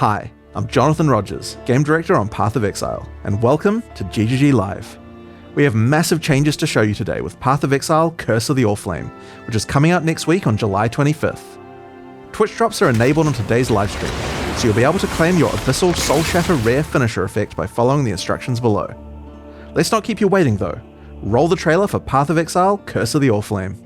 Hi, I'm Jonathan Rogers, Game Director on Path of Exile, and welcome to GGG Live. We have massive changes to show you today with Path of Exile Curse of the Orflame, which is coming out next week on July 25th. Twitch drops are enabled on today's livestream, so you'll be able to claim your Abyssal Soul Shatter rare finisher effect by following the instructions below. Let's not keep you waiting though. Roll the trailer for Path of Exile Curse of the Orflame.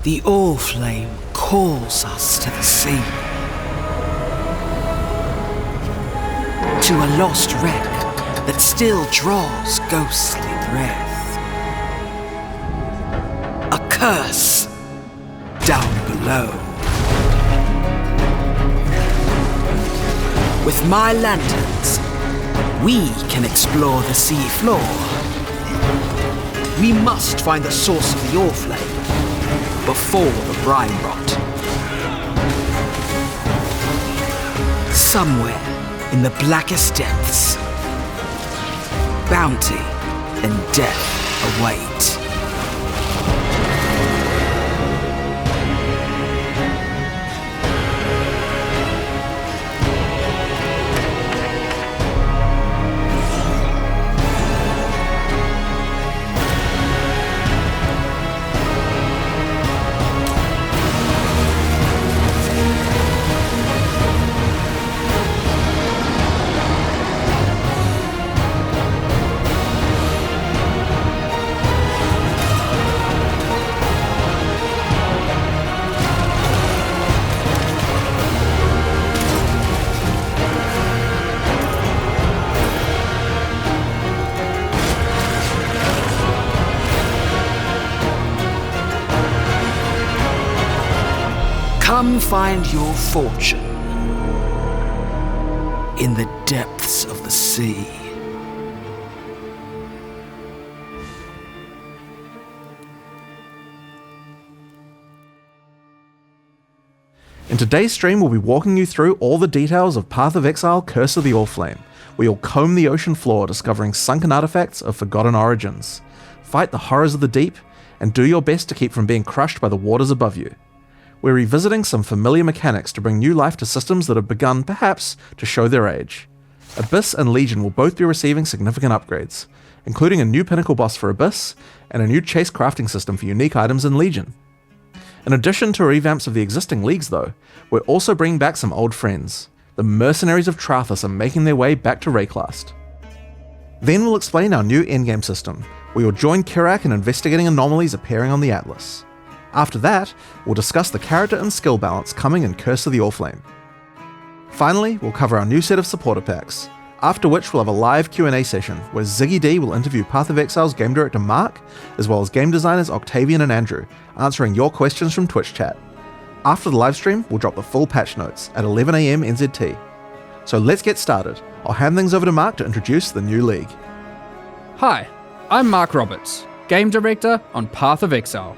The Orflame calls us to the sea. To a lost wreck that still draws ghostly breath. A curse down below. With my lanterns, we can explore the sea floor. We must find the source of the Orflame before the brine rot. Somewhere in the blackest depths, bounty and death await. Come find your fortune in the depths of the sea. In today's stream, we'll be walking you through all the details of Path of Exile Curse of the Orflame, where you'll comb the ocean floor discovering sunken artifacts of forgotten origins, fight the horrors of the deep, and do your best to keep from being crushed by the waters above you. We're revisiting some familiar mechanics to bring new life to systems that have begun, perhaps, to show their age. Abyss and Legion will both be receiving significant upgrades, including a new pinnacle boss for Abyss, and a new chase crafting system for unique items in Legion. In addition to revamps of the existing leagues though, we're also bringing back some old friends. The Mercenaries of Trathus are making their way back to Rayclast. Then we'll explain our new endgame system, where you'll join Kirak in investigating anomalies appearing on the Atlas. After that, we'll discuss the character and skill balance coming in Curse of the Orflame. Finally, we'll cover our new set of supporter packs, after which we'll have a live Q&A session where Ziggy D will interview Path of Exile's game director Mark, as well as game designers Octavian and Andrew, answering your questions from Twitch chat. After the livestream, we'll drop the full patch notes at 11 AM NZT. So let's get started. I'll hand things over to Mark to introduce the new league. Hi, I'm Mark Roberts, game director on Path of Exile.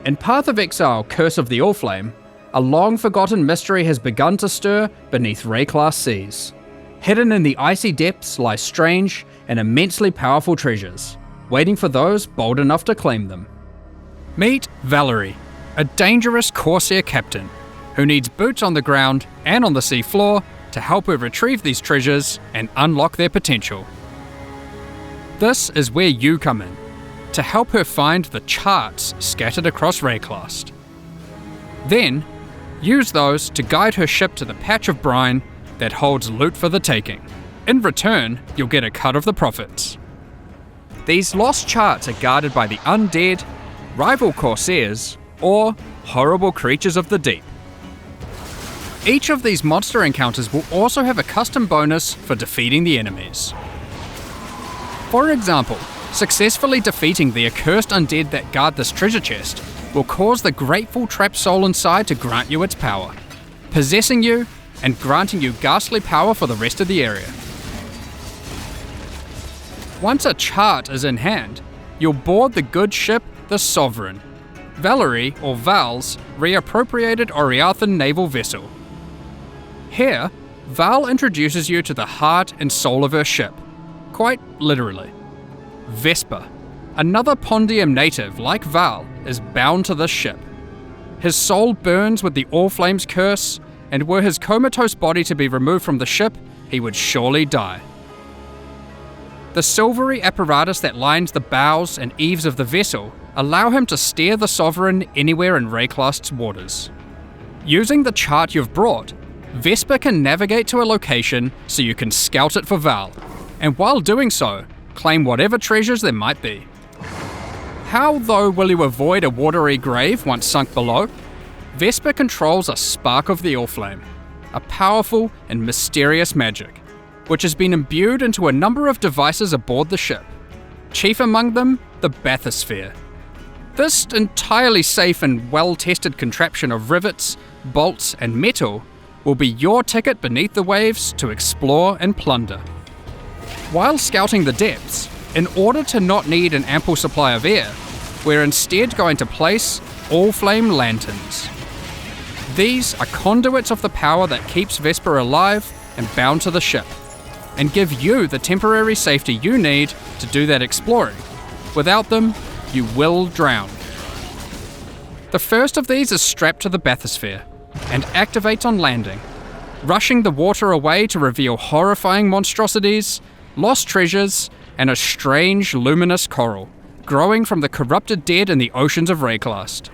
In Path of Exile Curse of the Orflame, a long-forgotten mystery has begun to stir beneath Rayclast seas. Hidden in the icy depths lie strange and immensely powerful treasures, waiting for those bold enough to claim them. Meet Valerie, a dangerous Corsair captain who needs boots on the ground and on the sea floor to help her retrieve these treasures and unlock their potential. This is where you come in, to help her find the charts scattered across Rayclast. Then, use those to guide her ship to the patch of brine that holds loot for the taking. In return, you'll get a cut of the profits. These lost charts are guarded by the undead, rival Corsairs, or horrible creatures of the deep. Each of these monster encounters will also have a custom bonus for defeating the enemies. For example, successfully defeating the accursed undead that guard this treasure chest will cause the grateful trapped soul inside to grant you its power, possessing you and granting you ghastly power for the rest of the area. Once a chart is in hand, you'll board the good ship, the Sovereign, Valerie or Val's reappropriated Oriathan naval vessel. Here, Val introduces you to the heart and soul of her ship, quite literally. Vesper, another Pondium native like Val, is bound to this ship. His soul burns with the Allflame's curse, and were his comatose body to be removed from the ship, he would surely die. The silvery apparatus that lines the bows and eaves of the vessel allow him to steer the Sovereign anywhere in Rayclast's waters. Using the chart you've brought, Vesper can navigate to a location so you can scout it for Val, and while doing so, claim whatever treasures there might be. How, though, will you avoid a watery grave once sunk below? Vesper controls a spark of the Allflame, a powerful and mysterious magic, which has been imbued into a number of devices aboard the ship, chief among them the bathysphere. This entirely safe and well-tested contraption of rivets, bolts, and metal will be your ticket beneath the waves to explore and plunder. While scouting the depths, in order to not need an ample supply of air, we're instead going to place Allflame lanterns. These are conduits of the power that keeps Vesper alive and bound to the ship, and give you the temporary safety you need to do that exploring. Without them, you will drown. The first of these is strapped to the bathysphere and activates on landing, rushing the water away to reveal horrifying monstrosities, lost treasures, and a strange luminous coral growing from the corrupted dead in the oceans of Rayclast.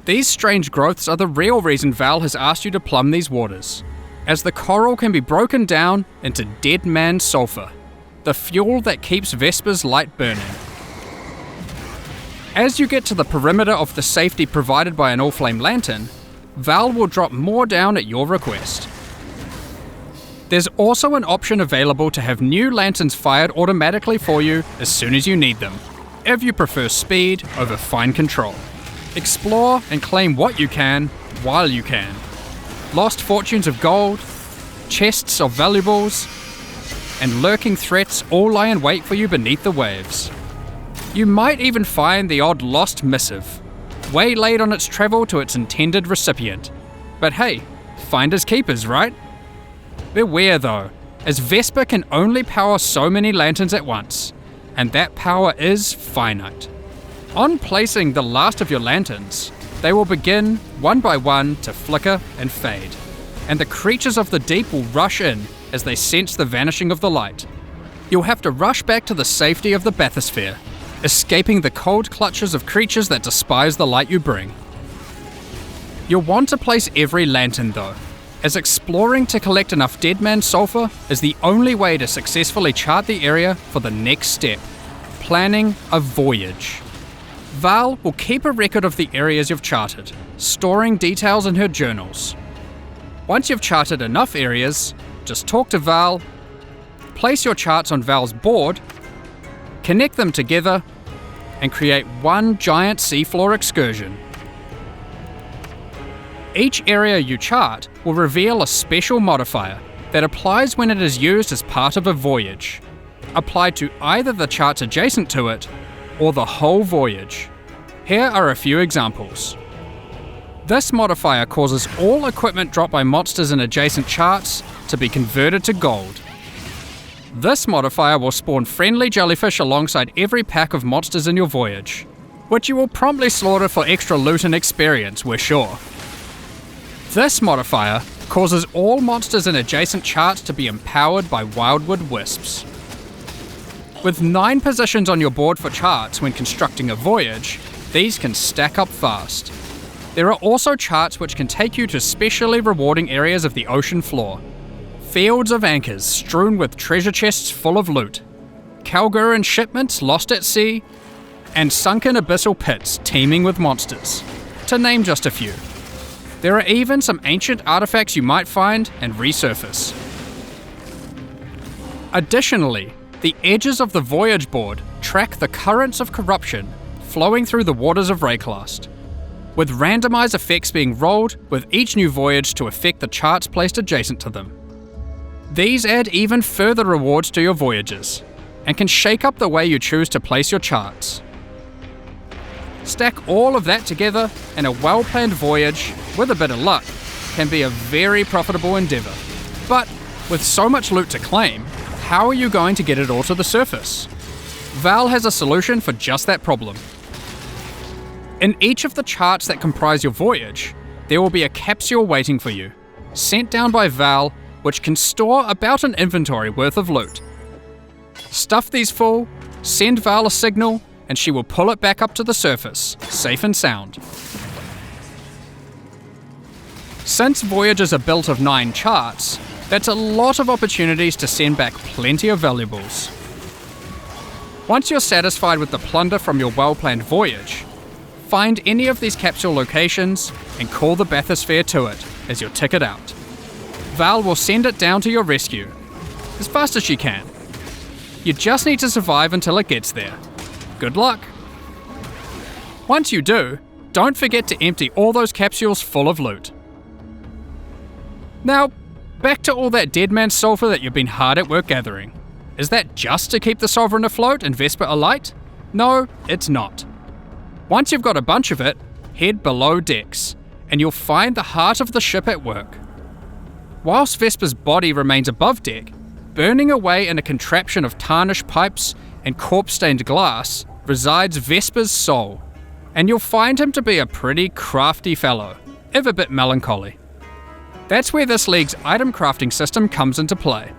These strange growths are the real reason Val has asked you to plumb these waters, as the coral can be broken down into dead man sulfur, the fuel that keeps Vesper's light burning. As you get to the perimeter of the safety provided by an Allflame lantern, Val will drop more down at your request. There's also an option available to have new lanterns fired automatically for you as soon as you need them, if you prefer speed over fine control. Explore and claim what you can while you can. Lost fortunes of gold, chests of valuables, and lurking threats all lie in wait for you beneath the waves. You might even find the odd lost missive, waylaid on its travel to its intended recipient. But hey, finders keepers, right? Beware though, as Vesper can only power so many lanterns at once, and that power is finite. On placing the last of your lanterns, they will begin, one by one, to flicker and fade, and the creatures of the deep will rush in as they sense the vanishing of the light. You'll have to rush back to the safety of the bathysphere, escaping the cold clutches of creatures that despise the light you bring. You'll want to place every lantern though, as exploring to collect enough Deadman sulfur is the only way to successfully chart the area for the next step, planning a voyage. Val will keep a record of the areas you've charted, storing details in her journals. Once you've charted enough areas, just talk to Val, place your charts on Val's board, connect them together, and create one giant seafloor excursion. Each area you chart will reveal a special modifier that applies when it is used as part of a voyage, applied to either the charts adjacent to it or the whole voyage. Here are a few examples. This modifier causes all equipment dropped by monsters in adjacent charts to be converted to gold. This modifier will spawn friendly jellyfish alongside every pack of monsters in your voyage, which you will promptly slaughter for extra loot and experience, we're sure. This modifier causes all monsters in adjacent charts to be empowered by wildwood wisps. With 9 positions on your board for charts when constructing a voyage, these can stack up fast. There are also charts which can take you to specially rewarding areas of the ocean floor. Fields of anchors strewn with treasure chests full of loot, Kalguran shipments lost at sea, and sunken abyssal pits teeming with monsters, to name just a few. There are even some ancient artifacts you might find and resurface. Additionally, the edges of the voyage board track the currents of corruption flowing through the waters of Rayclast, with randomized effects being rolled with each new voyage to affect the charts placed adjacent to them. These add even further rewards to your voyages, and can shake up the way you choose to place your charts. Stack all of that together, and a well-planned voyage, with a bit of luck, can be a very profitable endeavour. But with so much loot to claim, how are you going to get it all to the surface? Val has a solution for just that problem. In each of the charts that comprise your voyage, there will be a capsule waiting for you, sent down by Val, which can store about an inventory worth of loot. Stuff these full, send Val a signal, and she will pull it back up to the surface, safe and sound. Since voyages are built of 9 charts, that's a lot of opportunities to send back plenty of valuables. Once you're satisfied with the plunder from your well-planned voyage, find any of these capsule locations and call the bathysphere to it as your ticket out. Val will send it down to your rescue, as fast as she can. You just need to survive until it gets there. Good luck! Once you do, don't forget to empty all those capsules full of loot. Now, back to all that dead man sulfur that you've been hard at work gathering. Is that just to keep the Sovereign afloat and Vesper alight? No, it's not. Once you've got a bunch of it, head below decks, and you'll find the heart of the ship at work. Whilst Vesper's body remains above deck, burning away in a contraption of tarnished pipes and corpse-stained glass resides Vesper's soul, and you'll find him to be a pretty crafty fellow, if a bit melancholy. That's where this league's item crafting system comes into play.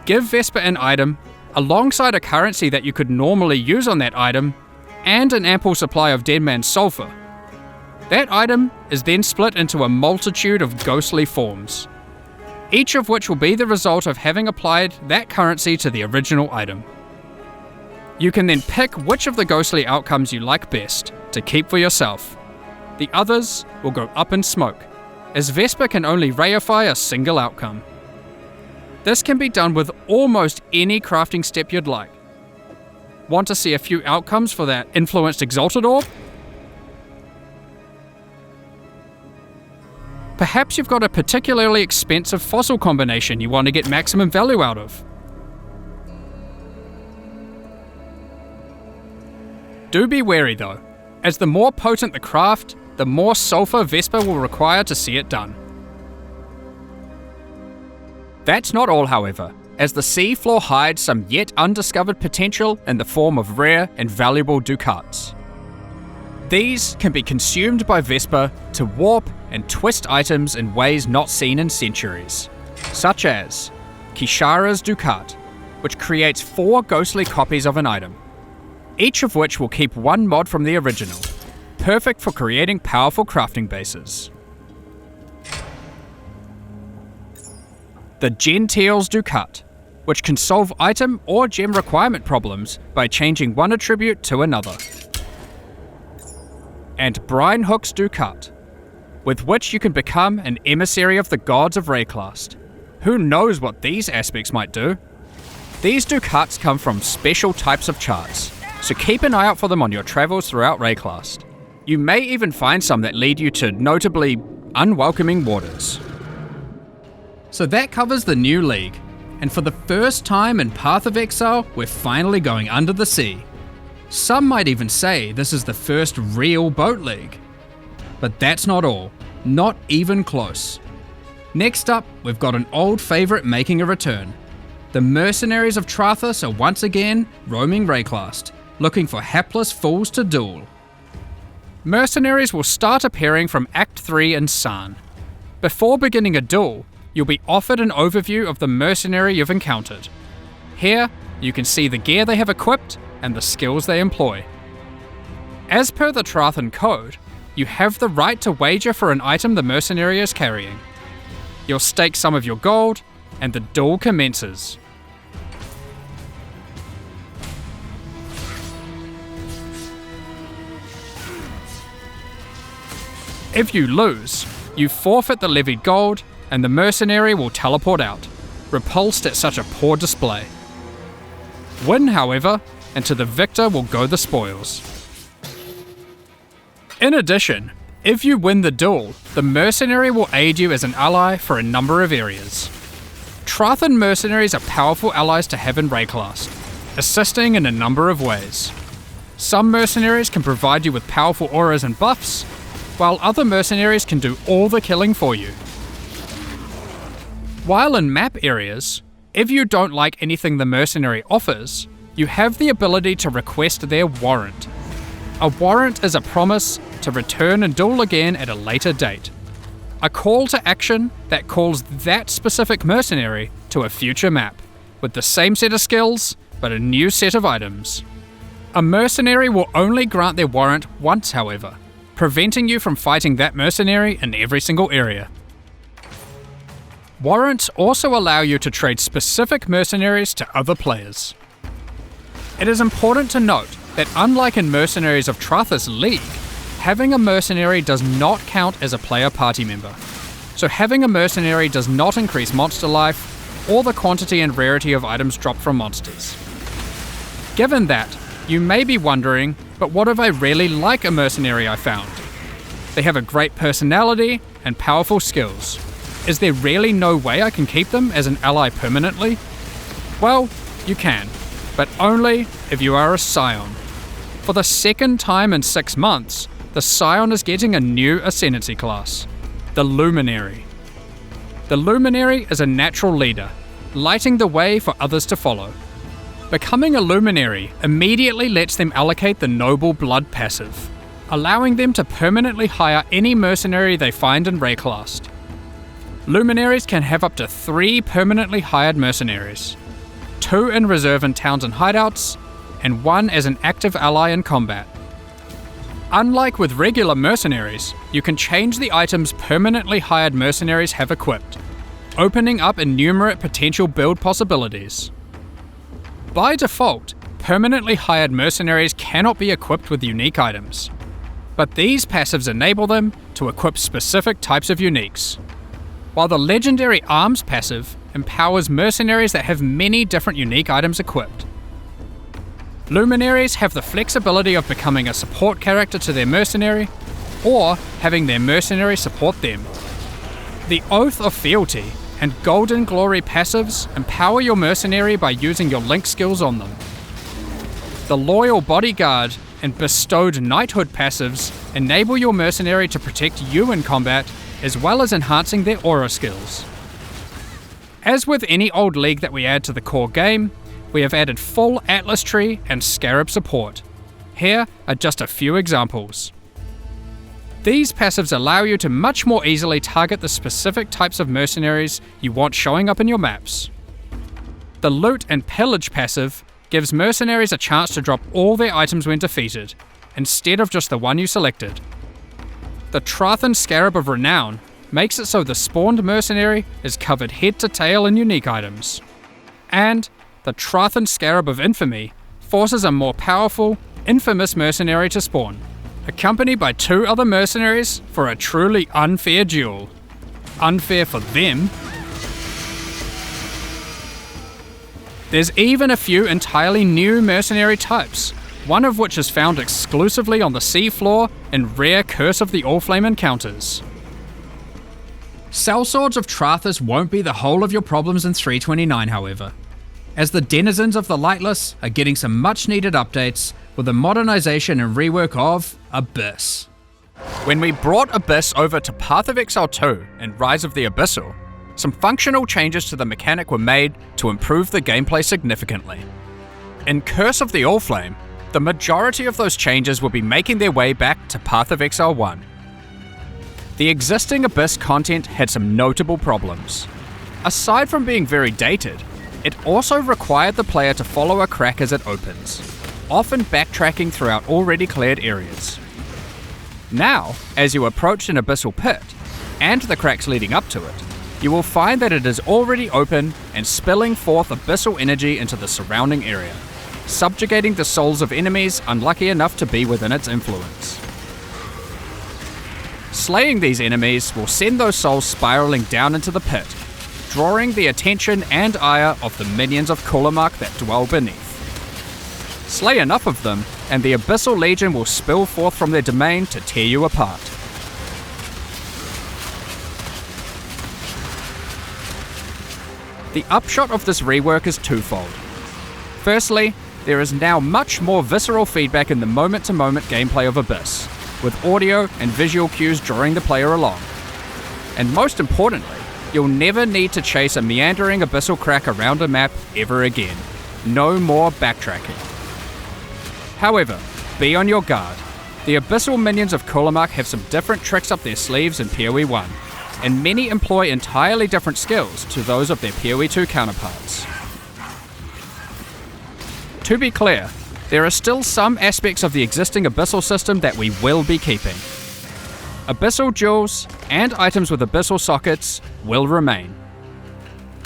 Give Vesper an item, alongside a currency that you could normally use on that item, and an ample supply of Dead Man's Sulfur. That item is then split into a multitude of ghostly forms, each of which will be the result of having applied that currency to the original item. You can then pick which of the ghostly outcomes you like best to keep for yourself. The others will go up in smoke, as Vesper can only reify a single outcome. This can be done with almost any crafting step you'd like. Want to see a few outcomes for that influenced exalted orb? Perhaps you've got a particularly expensive fossil combination you want to get maximum value out of. Do be wary though, as the more potent the craft, the more sulfur Vesper will require to see it done. That's not all, however, as the seafloor hides some yet undiscovered potential in the form of rare and valuable ducats. These can be consumed by Vesper to warp and twist items in ways not seen in centuries, such as Kishara's Ducat, which creates 4 ghostly copies of an item, each of which will keep 1 mod from the original, perfect for creating powerful crafting bases. The Gentile's Ducat, which can solve item or gem requirement problems by changing one attribute to another. And Brine Hook's Ducat, with which you can become an emissary of the gods of Rayclast. Who knows what these aspects might do? These Ducats come from special types of charts, so keep an eye out for them on your travels throughout Rayclast. You may even find some that lead you to notably unwelcoming waters. So that covers the new league, and for the first time in Path of Exile, we're finally going under the sea. Some might even say this is the first real boat league. But that's not all, not even close. Next up, we've got an old favourite making a return. The mercenaries of Trathus are once again roaming Rayclast, looking for hapless fools to duel. Mercenaries will start appearing from Act 3 in San. Before beginning a duel, you'll be offered an overview of the mercenary you've encountered. Here, you can see the gear they have equipped and the skills they employ. As per the Trathan Code, you have the right to wager for an item the mercenary is carrying. You'll stake some of your gold, and the duel commences. If you lose, you forfeit the levied gold, and the mercenary will teleport out, repulsed at such a poor display. Win, however, and to the victor will go the spoils. In addition, if you win the duel, the mercenary will aid you as an ally for a number of areas. Trathan mercenaries are powerful allies to have in Rayclast, assisting in a number of ways. Some mercenaries can provide you with powerful auras and buffs, while other mercenaries can do all the killing for you. While in map areas, if you don't like anything the mercenary offers, you have the ability to request their warrant. A warrant is a promise to return and duel again at a later date. A call to action that calls that specific mercenary to a future map, with the same set of skills, but a new set of items. A mercenary will only grant their warrant once, however, preventing you from fighting that mercenary in every single area. Warrants also allow you to trade specific mercenaries to other players. It is important to note that unlike in Mercenaries of Trathis League, having a mercenary does not count as a player party member. So having a mercenary does not increase monster life or the quantity and rarity of items dropped from monsters. Given that, you may be wondering, but what if I really like a mercenary I found? They have a great personality and powerful skills. Is there really no way I can keep them as an ally permanently? Well, you can, but only if you are a Scion. For the second time in 6 months, the Scion is getting a new Ascendancy class, the Luminary. The Luminary is a natural leader, lighting the way for others to follow. Becoming a Luminary immediately lets them allocate the Noble Blood passive, allowing them to permanently hire any mercenary they find and rayclassed. Luminaries can have up to 3 permanently hired mercenaries, 2 in reserve in towns and hideouts, and 1 as an active ally in combat. Unlike with regular mercenaries, you can change the items permanently hired mercenaries have equipped, opening up innumerate potential build possibilities. By default, permanently hired mercenaries cannot be equipped with unique items, but these passives enable them to equip specific types of uniques, while the Legendary Arms passive empowers mercenaries that have many different unique items equipped. Luminaries have the flexibility of becoming a support character to their mercenary, or having their mercenary support them. The Oath of Fealty and Golden Glory passives empower your mercenary by using your link skills on them. The Loyal Bodyguard and Bestowed Knighthood passives enable your mercenary to protect you in combat, as well as enhancing their aura skills. As with any old league that we add to the core game, we have added full Atlas Tree and Scarab support. Here are just a few examples. These passives allow you to much more easily target the specific types of mercenaries you want showing up in your maps. The Loot and Pillage passive gives mercenaries a chance to drop all their items when defeated, instead of just the one you selected. The Trathan Scarab of Renown makes it so the spawned mercenary is covered head to tail in unique items. And the Trathan Scarab of Infamy forces a more powerful, infamous mercenary to spawn, accompanied by 2 other mercenaries for a truly unfair duel. Unfair for them. There's even a few entirely new mercenary types, one of which is found exclusively on the seafloor in rare Curse of the Allflame encounters. Sellswords of Trathis won't be the whole of your problems in 329, however, as the denizens of the Lightless are getting some much needed updates with the modernization and rework of Abyss. When we brought Abyss over to Path of Exile 2 and Rise of the Abyssal, some functional changes to the mechanic were made to improve the gameplay significantly. In Curse of the Allflame, the majority of those changes will be making their way back to Path of Exile 1. The existing Abyss content had some notable problems. Aside from being very dated, it also required the player to follow a crack as it opens, often backtracking throughout already cleared areas. Now, as you approach an abyssal pit, and the cracks leading up to it, you will find that it is already open and spilling forth abyssal energy into the surrounding area, subjugating the souls of enemies unlucky enough to be within its influence. Slaying these enemies will send those souls spiraling down into the pit, drawing the attention and ire of the minions of Kulamark that dwell beneath. Slay enough of them, and the Abyssal Legion will spill forth from their domain to tear you apart. The upshot of this rework is twofold. Firstly, there is now much more visceral feedback in the moment-to-moment gameplay of Abyss, with audio and visual cues drawing the player along. And most importantly, you'll never need to chase a meandering abyssal crack around a map ever again. No more backtracking. However, be on your guard. The Abyssal minions of Kulamak have some different tricks up their sleeves in PoE 1, and many employ entirely different skills to those of their PoE 2 counterparts. To be clear, there are still some aspects of the existing Abyssal system that we will be keeping. Abyssal jewels and items with Abyssal sockets will remain.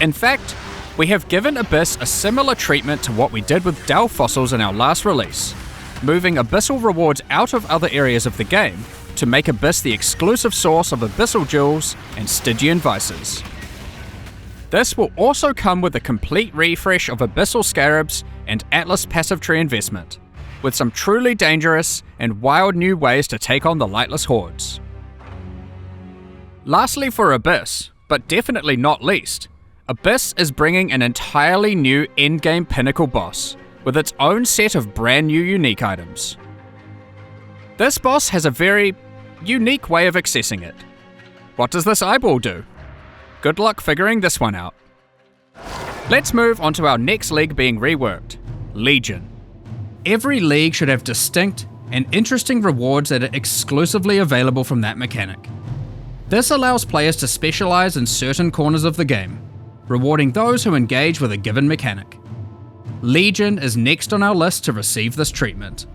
In fact, we have given Abyss a similar treatment to what we did with Dell fossils in our last release, moving Abyssal rewards out of other areas of the game to make Abyss the exclusive source of Abyssal jewels and Stygian vices. This will also come with a complete refresh of Abyssal scarabs and Atlas passive tree investment, with some truly dangerous and wild new ways to take on the lightless hordes. Lastly for Abyss, but definitely not least, Abyss is bringing an entirely new endgame pinnacle boss, with its own set of brand new unique items. This boss has a very unique way of accessing it. What does this eyeball do? Good luck figuring this one out. Let's move on to our next league being reworked, Legion. Every league should have distinct and interesting rewards that are exclusively available from that mechanic. This allows players to specialize in certain corners of the game, rewarding those who engage with a given mechanic. Legion is next on our list to receive this treatment.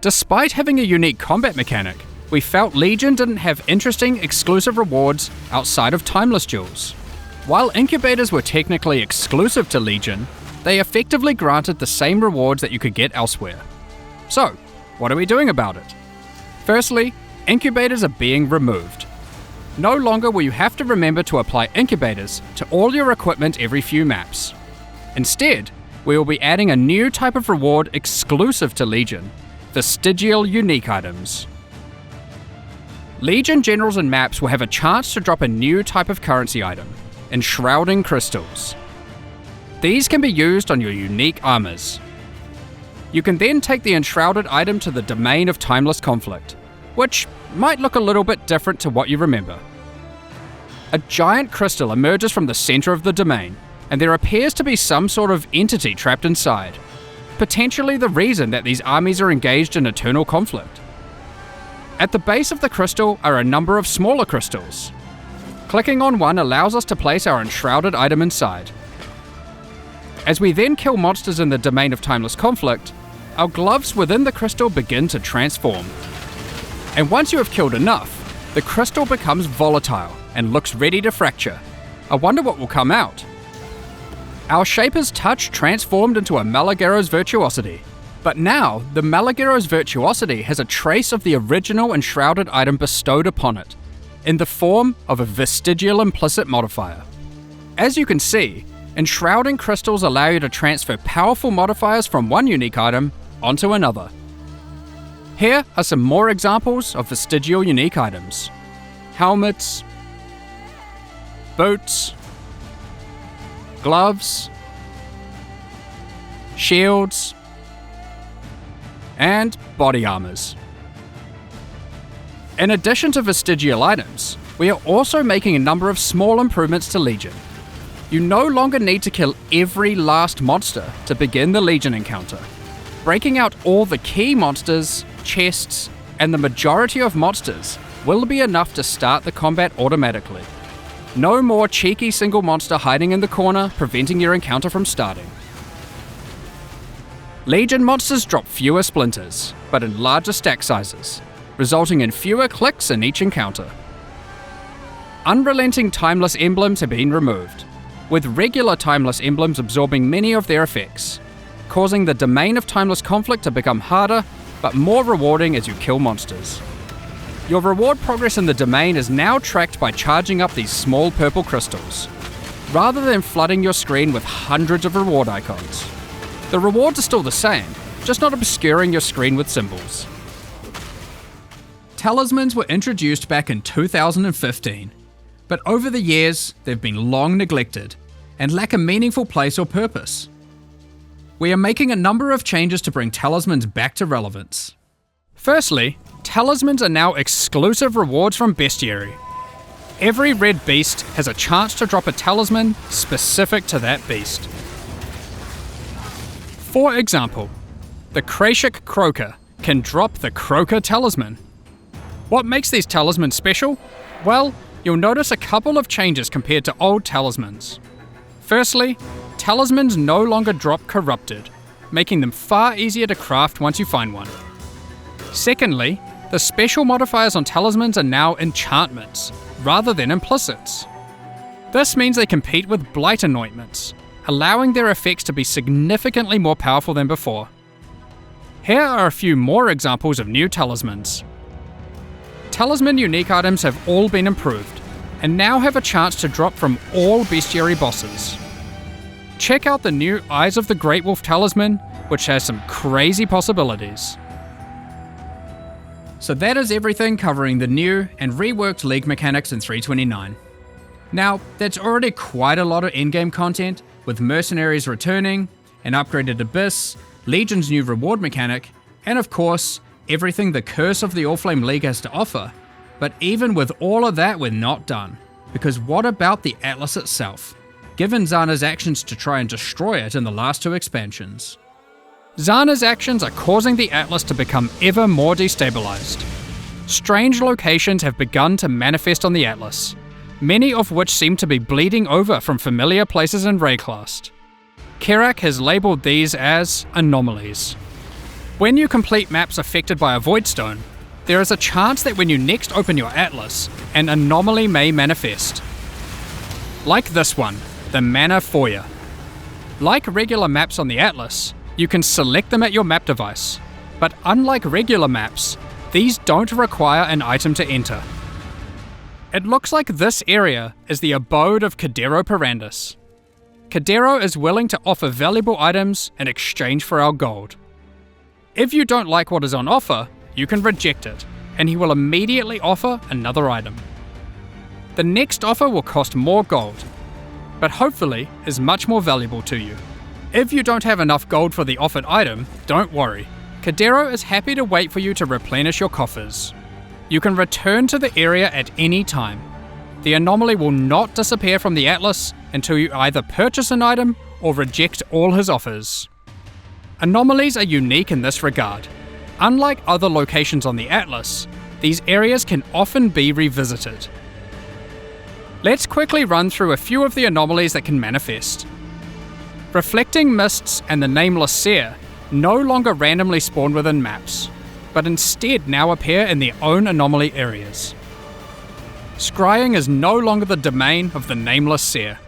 Despite having a unique combat mechanic, we felt Legion didn't have interesting exclusive rewards outside of timeless jewels. While incubators were technically exclusive to Legion, they effectively granted the same rewards that you could get elsewhere. So, what are we doing about it? Firstly, incubators are being removed. No longer will you have to remember to apply incubators to all your equipment every few maps. Instead, we will be adding a new type of reward exclusive to Legion, vestigial unique items. Legion generals and maps will have a chance to drop a new type of currency item, enshrouding crystals. These can be used on your unique armors. You can then take the enshrouded item to the domain of timeless conflict, which might look a little bit different to what you remember. A giant crystal emerges from the center of the domain, and there appears to be some sort of entity trapped inside, potentially the reason that these armies are engaged in eternal conflict. At the base of the crystal are a number of smaller crystals. Clicking on one allows us to place our enshrouded item inside. As we then kill monsters in the domain of timeless conflict, our gloves within the crystal begin to transform. And once you have killed enough, the crystal becomes volatile and looks ready to fracture. I wonder what will come out. Our Shaper's Touch transformed into a Malagaro's Virtuosity, but now the Malagaro's Virtuosity has a trace of the original enshrouded item bestowed upon it, in the form of a vestigial implicit modifier. As you can see, enshrouding crystals allow you to transfer powerful modifiers from one unique item onto another. Here are some more examples of vestigial unique items. Helmets, boots, gloves, shields, and body armors. In addition to vestigial items, we are also making a number of small improvements to Legion. You no longer need to kill every last monster to begin the Legion encounter. Breaking out all the key monsters, chests, and the majority of monsters will be enough to start the combat automatically. No more cheeky single monster hiding in the corner, preventing your encounter from starting. Legion monsters drop fewer splinters, but in larger stack sizes, resulting in fewer clicks in each encounter. Unrelenting timeless emblems have been removed, with regular timeless emblems absorbing many of their effects, causing the domain of timeless conflict to become harder, but more rewarding as you kill monsters. Your reward progress in the domain is now tracked by charging up these small purple crystals, rather than flooding your screen with hundreds of reward icons. The rewards are still the same, just not obscuring your screen with symbols. Talismans were introduced back in 2015, but over the years they've been long neglected and lack a meaningful place or purpose. We are making a number of changes to bring talismans back to relevance. Firstly, talismans are now exclusive rewards from Bestiary. Every red beast has a chance to drop a talisman specific to that beast. For example, the Krashik Croaker can drop the Croaker Talisman. What makes these talismans special? Well, you'll notice a couple of changes compared to old talismans. Firstly, talismans no longer drop corrupted, making them far easier to craft once you find one. Secondly, the special modifiers on talismans are now enchantments, rather than implicits. This means they compete with blight anointments, allowing their effects to be significantly more powerful than before. Here are a few more examples of new talismans. Talisman unique items have all been improved, and now have a chance to drop from all bestiary bosses. Check out the new Eyes of the Great Wolf talisman, which has some crazy possibilities. So that is everything covering the new and reworked League mechanics in 3.29. Now, that's already quite a lot of endgame content, with mercenaries returning, an upgraded Abyss, Legion's new reward mechanic, and of course, everything the Curse of the Oriflame League has to offer. But even with all of that, we're not done. Because what about the Atlas itself? Given Zana's actions to try and destroy it in the last two expansions. Zana's actions are causing the Atlas to become ever more destabilized. Strange locations have begun to manifest on the Atlas, many of which seem to be bleeding over from familiar places in Rayclast. Kerak has labelled these as anomalies. When you complete maps affected by a Voidstone, there is a chance that when you next open your Atlas, an anomaly may manifest. Like this one, the Mana Foyer. Like regular maps on the Atlas, you can select them at your map device, but unlike regular maps, these don't require an item to enter. It looks like this area is the abode of Cadero Perandus. Cadero is willing to offer valuable items in exchange for our gold. If you don't like what is on offer, you can reject it, and he will immediately offer another item. The next offer will cost more gold, but hopefully is much more valuable to you. If you don't have enough gold for the offered item, don't worry. Cadero is happy to wait for you to replenish your coffers. You can return to the area at any time. The anomaly will not disappear from the Atlas until you either purchase an item or reject all his offers. Anomalies are unique in this regard. Unlike other locations on the Atlas, these areas can often be revisited. Let's quickly run through a few of the anomalies that can manifest. Reflecting Mists and the Nameless Seer no longer randomly spawn within maps, but instead now appear in their own anomaly areas. Scrying is no longer the domain of the Nameless Seer,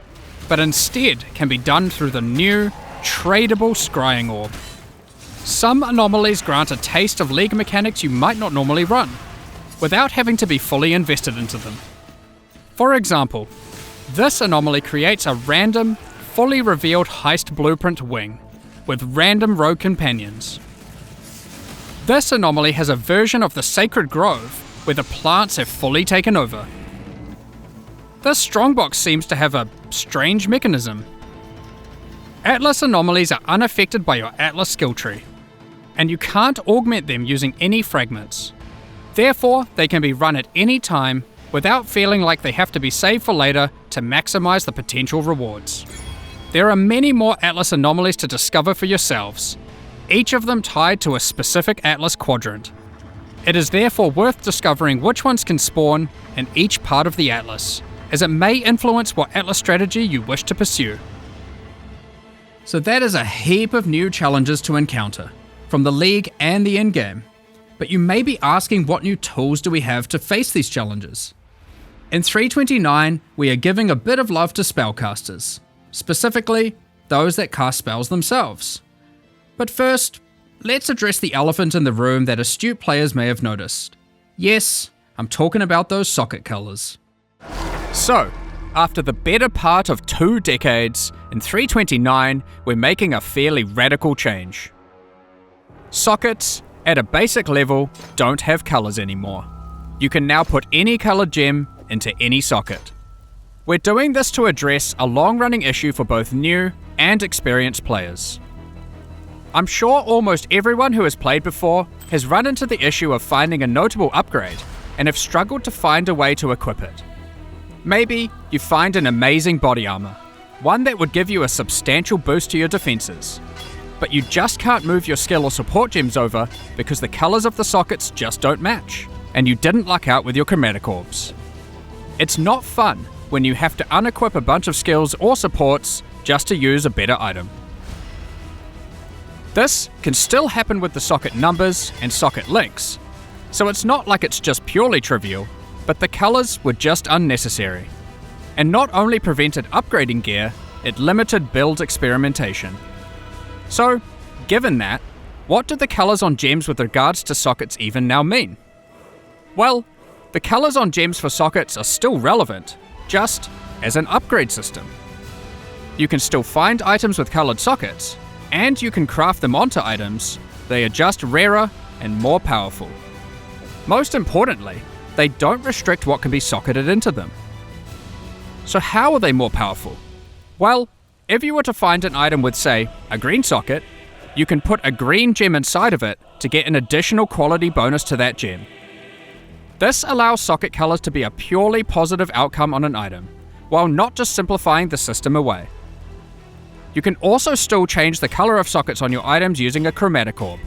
but instead can be done through the new, tradable Scrying Orb. Some anomalies grant a taste of League mechanics you might not normally run, without having to be fully invested into them. For example, this anomaly creates a random, fully revealed heist blueprint wing, with random rogue companions. This anomaly has a version of the Sacred Grove, where the plants have fully taken over. This strongbox seems to have a strange mechanism. Atlas anomalies are unaffected by your Atlas skill tree, and you can't augment them using any fragments. Therefore, they can be run at any time without feeling like they have to be saved for later to maximize the potential rewards. There are many more Atlas anomalies to discover for yourselves, each of them tied to a specific Atlas quadrant. It is therefore worth discovering which ones can spawn in each part of the Atlas, as it may influence what Atlas strategy you wish to pursue. So that is a heap of new challenges to encounter, from the League and the endgame. But you may be asking, what new tools do we have to face these challenges? In 3.29, we are giving a bit of love to spellcasters, specifically those that cast spells themselves. But first, let's address the elephant in the room that astute players may have noticed. Yes, I'm talking about those socket colors. So, after the better part of 2 decades, in 3.29, we're making a fairly radical change. Sockets, at a basic level, don't have colors anymore. You can now put any colored gem into any socket. We're doing this to address a long-running issue for both new and experienced players. I'm sure almost everyone who has played before has run into the issue of finding a notable upgrade and have struggled to find a way to equip it. Maybe you find an amazing body armor, one that would give you a substantial boost to your defenses. but you just can't move your skill or support gems over because the colors of the sockets just don't match, and you didn't luck out with your chromatic orbs. It's not fun when you have to unequip a bunch of skills or supports just to use a better item. This can still happen with the socket numbers and socket links, so it's not like it's just purely trivial, but the colors were just unnecessary. And not only prevented upgrading gear, it limited build experimentation. So, given that, what do the colors on gems with regards to sockets even now mean? Well, the colors on gems for sockets are still relevant, just as an upgrade system. You can still find items with colored sockets, and you can craft them onto items. They are just rarer and more powerful. Most importantly, they don't restrict what can be socketed into them. So how are they more powerful? Well, if you were to find an item with, say, a green socket, you can put a green gem inside of it to get an additional quality bonus to that gem. This allows socket colors to be a purely positive outcome on an item, while not just simplifying the system away. You can also still change the color of sockets on your items using a chromatic orb,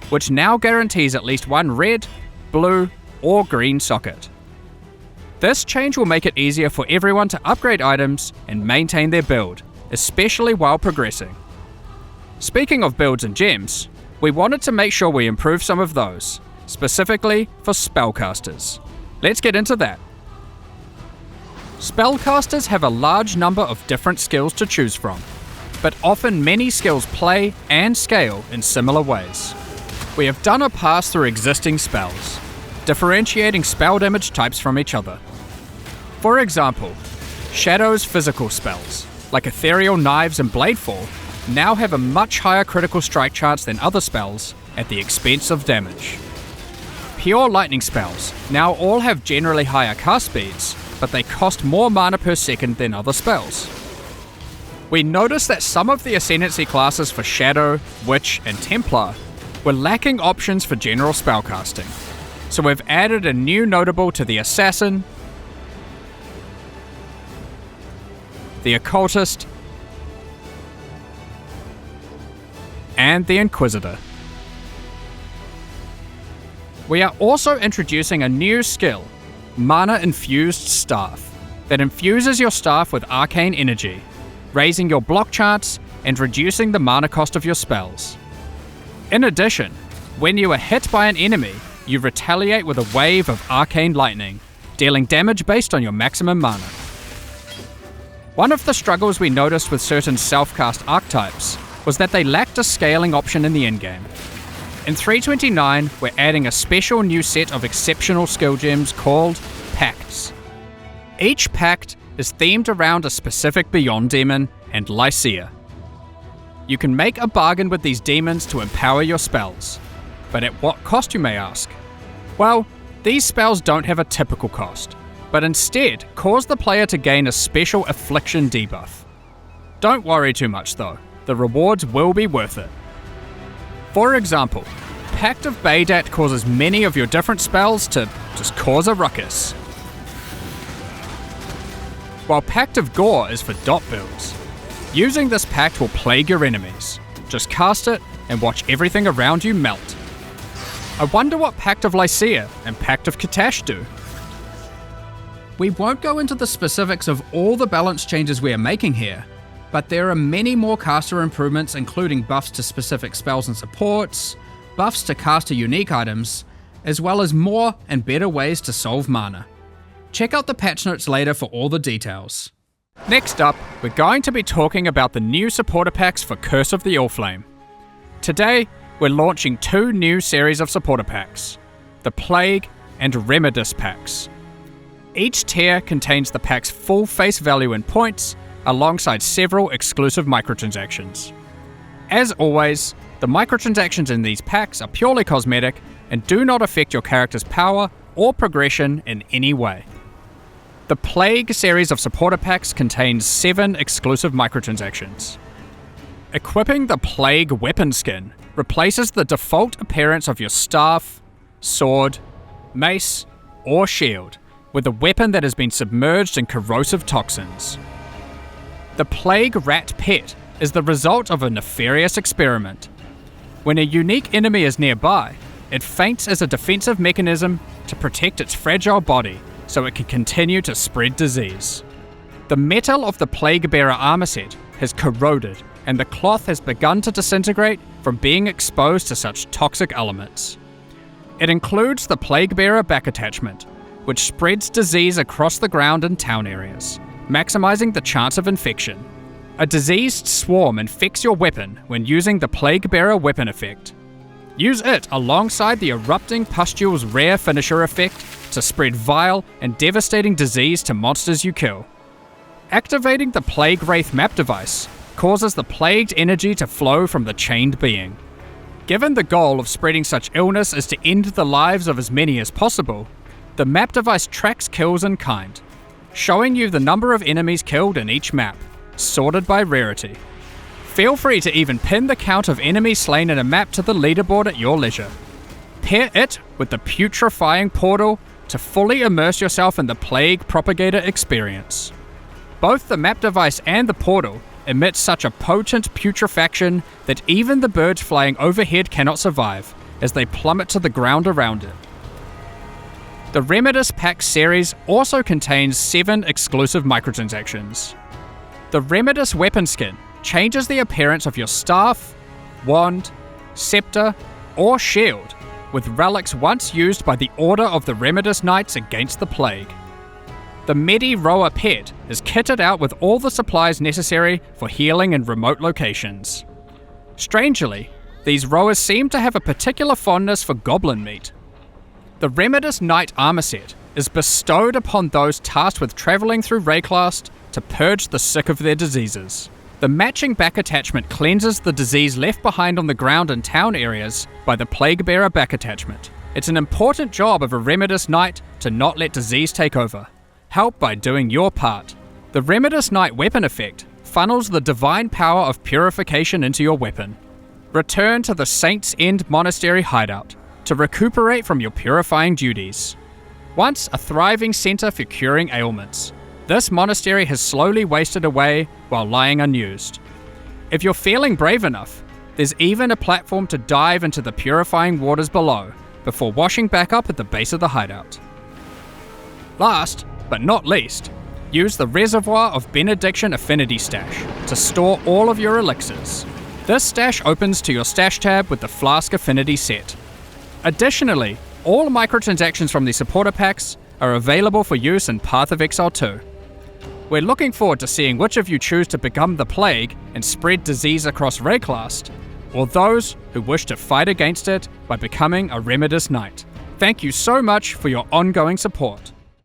which now guarantees at least one red, blue, or green socket. This change will make it easier for everyone to upgrade items and maintain their build, especially while progressing. Speaking of builds and gems, we wanted to make sure we improve some of those, specifically for spellcasters. Let's get into that. Spellcasters have a large number of different skills to choose from, but often many skills play and scale in similar ways. We have done a pass through existing spells, differentiating spell damage types from each other. For example, Shadow's physical spells, like Ethereal Knives and Bladefall, now have a much higher critical strike chance than other spells at the expense of damage. Pure Lightning spells now all have generally higher cast speeds, but they cost more mana per second than other spells. We noticed that some of the Ascendancy classes for Shadow, Witch, and Templar were lacking options for general spellcasting, so we've added a new notable to the Assassin, the Occultist, and the Inquisitor. We are also introducing a new skill, Mana Infused Staff, that infuses your staff with arcane energy, raising your block chance and reducing the mana cost of your spells. In addition, when you are hit by an enemy, you retaliate with a wave of arcane lightning, dealing damage based on your maximum mana. One of the struggles we noticed with certain self-cast archetypes was that they lacked a scaling option in the endgame. In 3.29, we're adding a special new set of exceptional skill gems called Pacts. Each pact is themed around a specific Beyond demon and Lycia. You can make a bargain with these demons to empower your spells, but at what cost, you may ask? Well, these spells don't have a typical cost, but instead cause the player to gain a special affliction debuff. Don't worry too much though, the rewards will be worth it. For example, Pact of Baydat causes many of your different spells to just cause a ruckus, while Pact of Gore is for dot builds. Using this pact will plague your enemies. Just cast it and watch everything around you melt. I wonder what Pact of Lycia and Pact of Katash do. We won't go into the specifics of all the balance changes we are making here, but there are many more caster improvements, including buffs to specific spells and supports, buffs to caster unique items, as well as more and better ways to solve mana. Check out the patch notes later for all the details. Next up, we're going to be talking about the new supporter packs for Curse of the Allflame. Today, we're launching 2 new series of supporter packs, the Plague and Remedis packs. Each tier contains the pack's full face value in points, alongside several exclusive microtransactions. As always, the microtransactions in these packs are purely cosmetic and do not affect your character's power or progression in any way. The Plague series of supporter packs contains 7 exclusive microtransactions. Equipping the Plague weapon skin replaces the default appearance of your staff, sword, mace, or shield with a weapon that has been submerged in corrosive toxins. The Plague Rat Pet is the result of a nefarious experiment When a unique enemy is nearby, it faints as a defensive mechanism to protect its fragile body so it can continue to spread disease. The metal of the Plague Bearer armor set has corroded, and the cloth has begun to disintegrate from being exposed to such toxic elements. It includes the Plague Bearer back attachment, which spreads disease across the ground in town areas, maximizing the chance of infection. A diseased swarm infects your weapon when using the Plague Bearer weapon effect. Use it alongside the Erupting Pustule's rare finisher effect to spread vile and devastating disease to monsters you kill. Activating the Plague Wraith map device causes the plagued energy to flow from the chained being. Given the goal of spreading such illness is to end the lives of as many as possible, the map device tracks kills in kind, showing you the number of enemies killed in each map, sorted by rarity. Feel free to even pin the count of enemies slain in a map to the leaderboard at your leisure. Pair it with the putrefying portal to fully immerse yourself in the Plague Propagator experience. Both the map device and the portal emit such a potent putrefaction that even the birds flying overhead cannot survive, as they plummet to the ground around it. The Remedis Pack series also contains 7 exclusive microtransactions. The Remedis weapon skin changes the appearance of your staff, wand, scepter, or shield, with relics once used by the Order of the Remedis Knights against the plague. The Medi Roa pet is kitted out with all the supplies necessary for healing in remote locations. Strangely, these Roas seem to have a particular fondness for goblin meat. The Remedis Knight armor set is bestowed upon those tasked with traveling through Rayclast to purge the sick of their diseases. The matching back attachment cleanses the disease left behind on the ground in town areas by the Plague Bearer back attachment. It's an important job of a Remedis Knight to not let disease take over. Help by doing your part. The Remedis Knight weapon effect funnels the divine power of purification into your weapon. Return to the Saints' End Monastery hideout to recuperate from your purifying duties. Once a thriving center for curing ailments, this monastery has slowly wasted away while lying unused. If you're feeling brave enough, there's even a platform to dive into the purifying waters below before washing back up at the base of the hideout. Last, but not least, use the Reservoir of Benediction Affinity Stash to store all of your elixirs. This stash opens to your stash tab with the Flask Affinity set. Additionally, all microtransactions from the supporter packs are available for use in Path of Exile 2. We're looking forward to seeing which of you choose to become the plague and spread disease across Rayclast, or those who wish to fight against it by becoming a Remedis Knight. Thank you so much for your ongoing support.